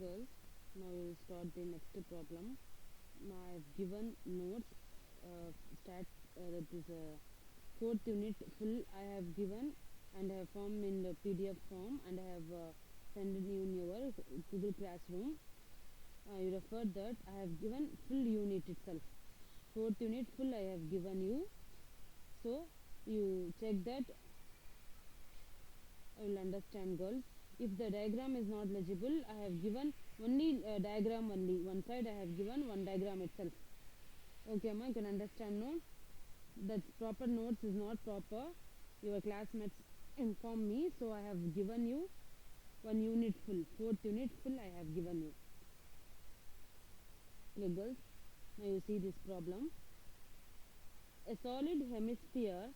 Girls, now we will start the next problem. Now I have given notes, stat that is fourth unit full I have given, and I have formed in the PDF form, and I have sent it in your Google Classroom. You refer that I have given full unit itself. Fourth unit full I have given you. So you check that. I will understand, girls. If the diagram is not legible, I have given only diagram only. One side I have given one diagram itself. Okay, ma, you can understand, no? That proper notes is not proper. Your classmates inform me, so I have given you one unit full. Fourth unit full I have given you. Okay, girls. Now you see this problem. A solid hemisphere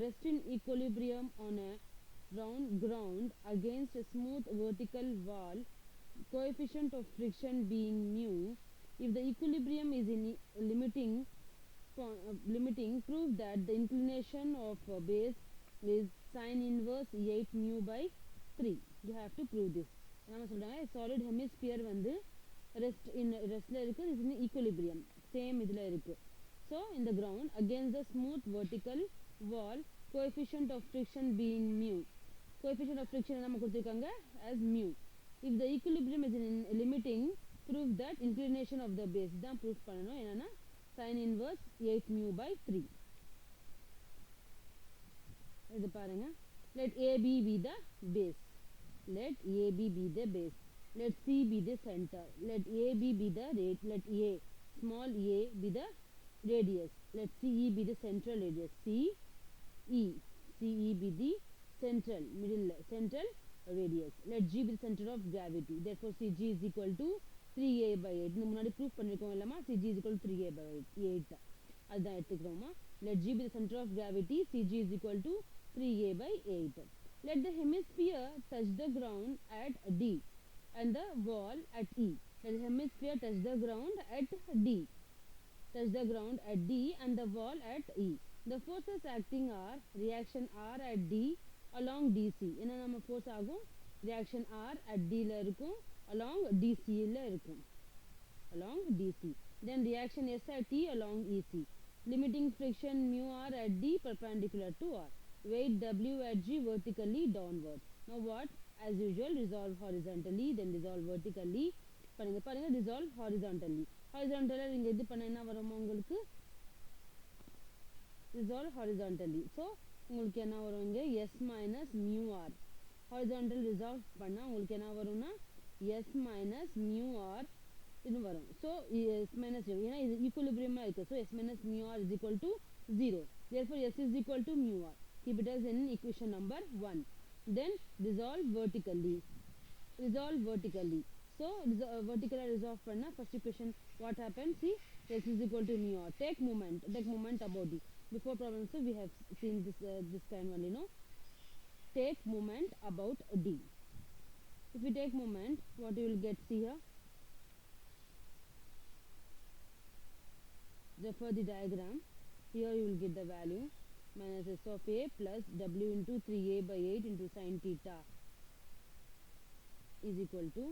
rests in equilibrium on a round ground against a smooth vertical wall, coefficient of friction being mu. If the equilibrium is in limiting, prove that the inclination of base is sin inverse 8 mu by 3. You have to prove this. நம்ம சொல்றாங்க solid hemisphere வந்து ரெஸ்ட்ல இருக்கு, is in equilibrium, same இதுல இருக்கு. So in the ground against the smooth vertical wall, coefficient of friction being mu. Coefficient of friction நம்ம கொடுத்திருக்காங்க as mu. If the equilibrium is in limiting, prove that inclination of the base தான் proof பண்ணணும். என்னன்னா sin inverse 8 mu by 3. இது பாருங்க. Let AB be the base. Let AB be the base. Let C be the center. Let AB be the let A, small a be the radius. Let CE be the central radius. CE be the central radius. Let G be the center of gravity. Therefore CG is equal to 3a by 8. இந்த முன்னாடி proof பண்ணிருக்கோம் இல்லமா, CG is equal to 3a by 8. அதுதான் எடுத்துக்கிறோமா. Let G be the center of gravity. CG is equal to 3a by 8. Let the hemisphere touch the ground at D and the wall at E. Let the hemisphere touch the ground at D. Touch the ground at D and the wall at E. The forces acting are reaction R at D along DC. என்ன நம்ம force ஆகும்? Reaction R at D ல இருக்கும், along DC ல இருக்கும். Along DC. Then reaction S at T along EC. Limiting friction mu R at D perpendicular to R. Weight W at G vertically downward. Now what? As usual, resolve horizontally, then resolve vertically. பாருங்க resolve horizontally. Horizontally நீங்க இது பண்ண என்ன வரும் உங்களுக்கு? Resolve horizontally. So உங்களுக்கு என்ன வரும் இங்க? S minus mu R. Horizontal resolve பண்ணா உங்களுக்கு என்ன வரும்னா S minus mu R இது வரும். So S minus ஏன்னா இது equilibrium இருக்கு. So S minus mu R is equal to 0. Therefore S is equal to mu R. Keep it as in equation number 1. Then resolve vertically. So vertically resolve panna, first equation what happens? See, S is equal to mu R. Take moment about D. Before problem, so we have seen this kind only, no? Take moment about D. If we take moment, what you will get? See here. Refer the diagram. Here you will get the value minus S of A plus W into 3A by 8 into sin theta is equal to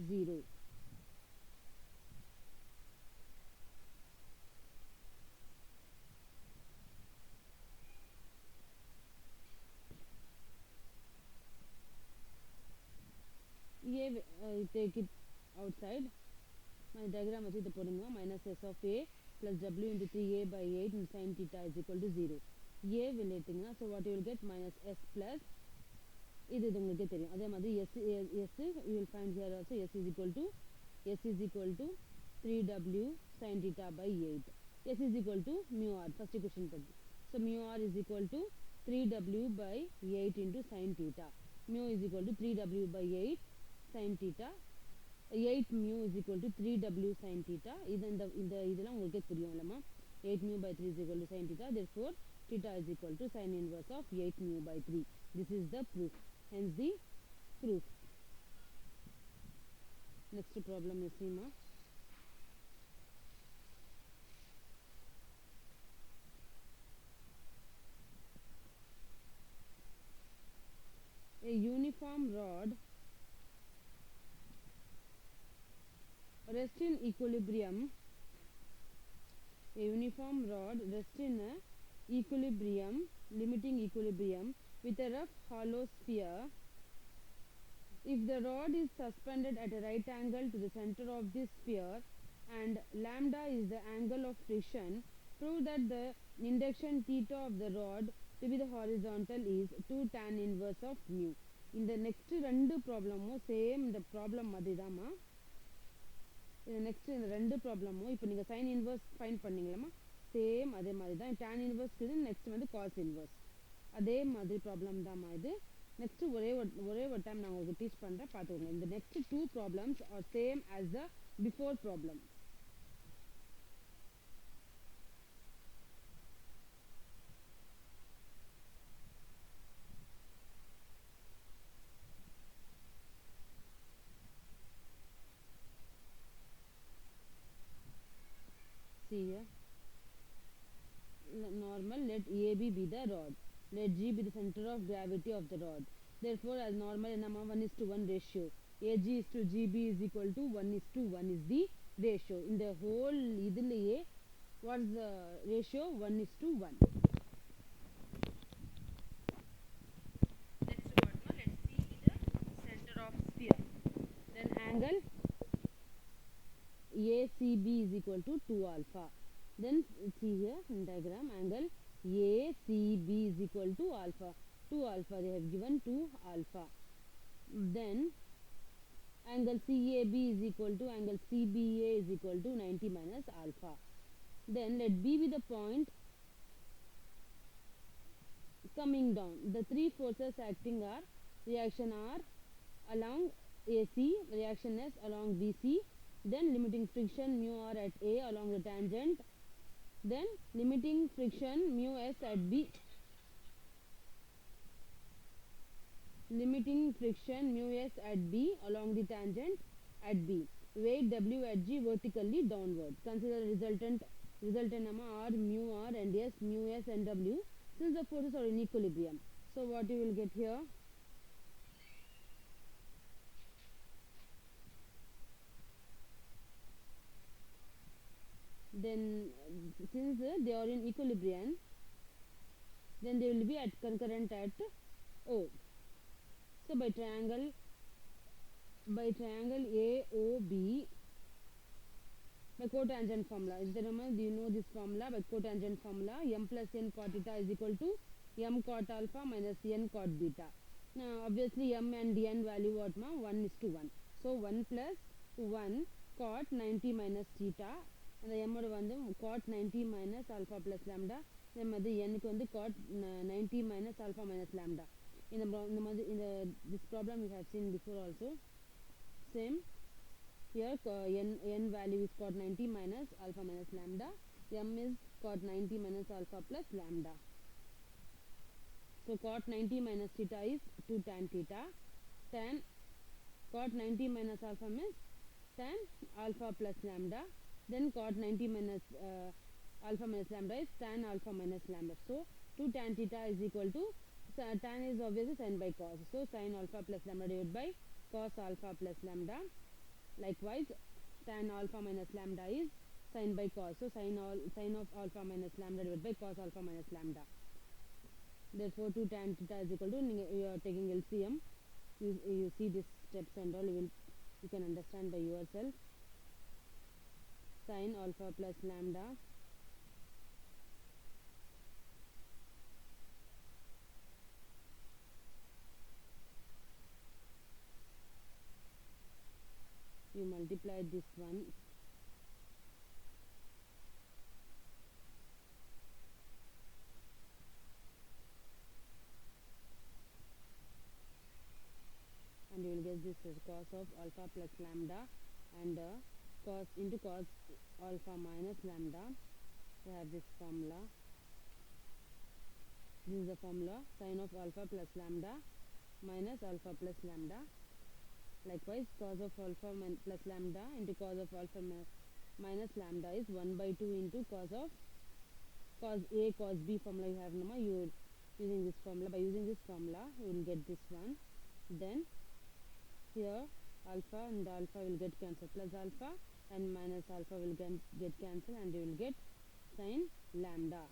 0. Take it outside. My diagram is minus S of A plus W into 3A by 8 into sin theta is equal to 0. A will so what you will get? Minus S plus இது உங்களுக்கு தெரியும். அதே மாதிரி S you will find here also S is equal to 3W sin theta by 8. S is equal to mu R. First equation படி. So mu R is equal to 3W by 8 into sin theta. Mu is equal to 3W by 8 sin theta. 8 mu is equal to 3W sin theta. இந்த இதெல்லாம் உங்களுக்கு புரியும் இல்லமா? 8 mu by 3 is equal to sin theta. Therefore theta is equal to sin inverse of 8 mu by 3. This is the proof. Hence the proof. Next problem is Sima. A uniform rod rest in equilibrium. A uniform rod rests in a equilibrium, limiting equilibrium, with a rough hollow sphere. If the rod is suspended at a right angle to the center of this sphere and lambda is the angle of friction, prove that the induction theta of the rod to be the horizontal is 2 tan inverse of mu. In the next ரெண்டு ப்ராப்ளமும் same இந்த problem மாதிரி தாம்மா. இந்த next இந்த ரெண்டு ப்ராப்ளமும் இப்போ நீங்கள் சைன் இன்வர்ஸ் ஃபைண்ட் பண்ணீங்களாம்மா, சேம் அதே மாதிரி தான். டேன் இன்வர்ஸ்க்கு இது நெக்ஸ்ட் வந்து காஸ் இன்வர்ஸ், அதே மாதிரி ப்ராப்ளம் தான்மா இது. நெக்ஸ்ட் ஒரே ஒரு டைம் நான் உங்களுக்கு டீச் பண்ணுறேன், பார்த்துக்கோங்க. இந்த next two problems are same as the before problem. See here, normal, let AB be the rod, let G be the center of gravity of the rod. Therefore, as normal, 1:1 ratio. AG is to GB is equal to 1:1 is the ratio. In the whole idliye, what's the ratio? 1:1. Next what? Let's see the center of sphere. Then angle ACB is equal to 2 alpha. Then see here in diagram, angle ACB is equal to alpha. 2 alpha they have given 2 alpha. Then angle CAB is equal to angle CBA is equal to 90 minus alpha. Then let B be the point coming down. The three forces acting are reaction R along AC, reaction S along BC, then limiting friction mu R at A along the tangent, then limiting friction mu S at B, limiting friction mu S at B along the tangent at B. Weight W at G vertically downward. Consider resultant R mu R and S mu S and W, since the forces are in equilibrium. So what you will get here? Then since they are in equilibrium, then they will be at concurrent at O. So by triangle AOB, by cotangent formula, do you know this formula? By cotangent formula, m plus n cot theta is equal to m cot alpha minus n cot beta. Now obviously m and n value what ma? 1:1. So 1 plus 1 cot 90 minus theta, and the m வந்து cot 90 minus alpha plus lambda. Then n க்கு வந்து cot 90 minus alpha minus lambda. In this problem you have seen before also. Same here, n value is cot 90 minus alpha minus lambda. M is cot 90 minus alpha plus lambda. So cot 90 minus theta is 2 tan theta. Tan cot 90 minus alpha means tan alpha plus lambda. Then cot 90 minus alpha minus lambda is tan alpha minus lambda. So 2 tan theta is equal to, tan is obviously sin by cos. So sin alpha plus lambda divided by cos alpha plus lambda. Likewise, tan alpha minus lambda is sin by cos. So sin of alpha minus lambda divided by cos alpha minus lambda. Therefore 2 tan theta is equal to, you are taking LCM, you see these steps and all, you can understand by yourself. Sin alpha plus lambda you multiply this one, and you will get this as cos of alpha plus lambda, and cos into cos alpha minus lambda. We have this formula. This is the formula, sin of alpha plus lambda minus alpha plus lambda. Likewise, cos of alpha plus lambda into cos of alpha minus lambda is 1/2 into cos of cos A cos B formula you have, you are using this formula. By using this formula you will get this one. Then here alpha and alpha will get cancelled, plus alpha and minus alpha will get cancelled, and you will get sine lambda,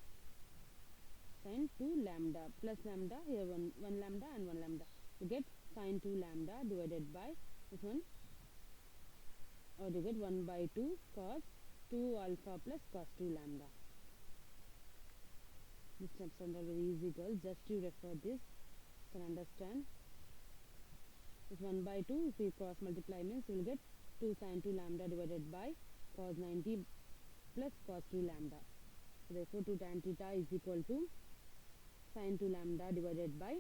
sine 2 lambda plus lambda, here 1 lambda and 1 lambda. You get sine 2 lambda divided by this one, or you get 1 by 2 cos 2 alpha plus cos 2 lambda. These steps are very easy, girls. Just you refer this, you can understand. This 1 by 2, if we cross multiply, means you will get 2 sine 2 lambda divided by cos 90 plus cos 2 lambda. So therefore 2 tan theta is equal to sine 2 lambda divided by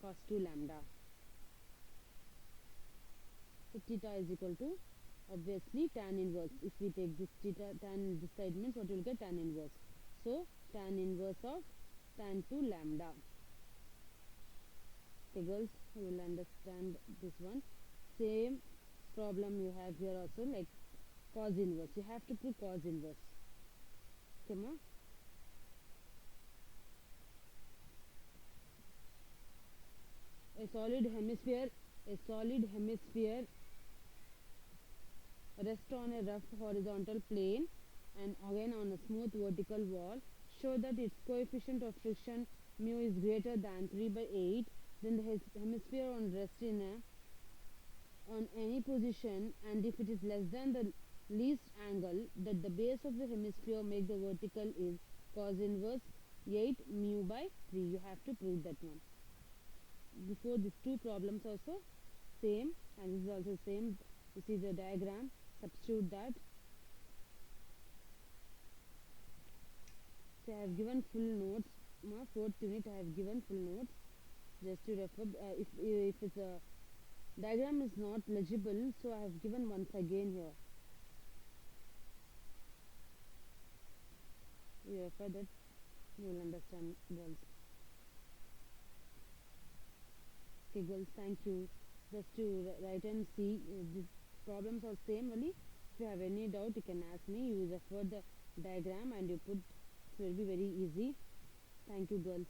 cos 2 lambda. So theta is equal to obviously tan inverse. If we take this theta, tan this side means what you will get, tan inverse. So tan inverse of tan 2 lambda. Okay girls, you will understand this one. Same problem you have here also, like cos inverse. You have to prove cos inverse. Okay ma? A solid hemisphere rest on a rough horizontal plane and again on a smooth vertical wall. Show that its coefficient of friction mu is greater than 3 by 8. Then the hemisphere on rest in on any position, and if it is less than the least angle that the base of the hemisphere make the vertical is cos inverse 8 mu by 3. You have to prove that one. Before these two problems also same, and this is also same. This is the diagram. Substitute that. So I have given full notes. My fourth unit I have given full notes. Just to refer. If it's a diagram is not legible, so I have given once again here. You refer that, you will understand, girls. Okay girls, thank you. Just to write and see, these problems are same only. If you have any doubt, you can ask me. You refer the diagram and you put, it will be very easy. Thank you girls.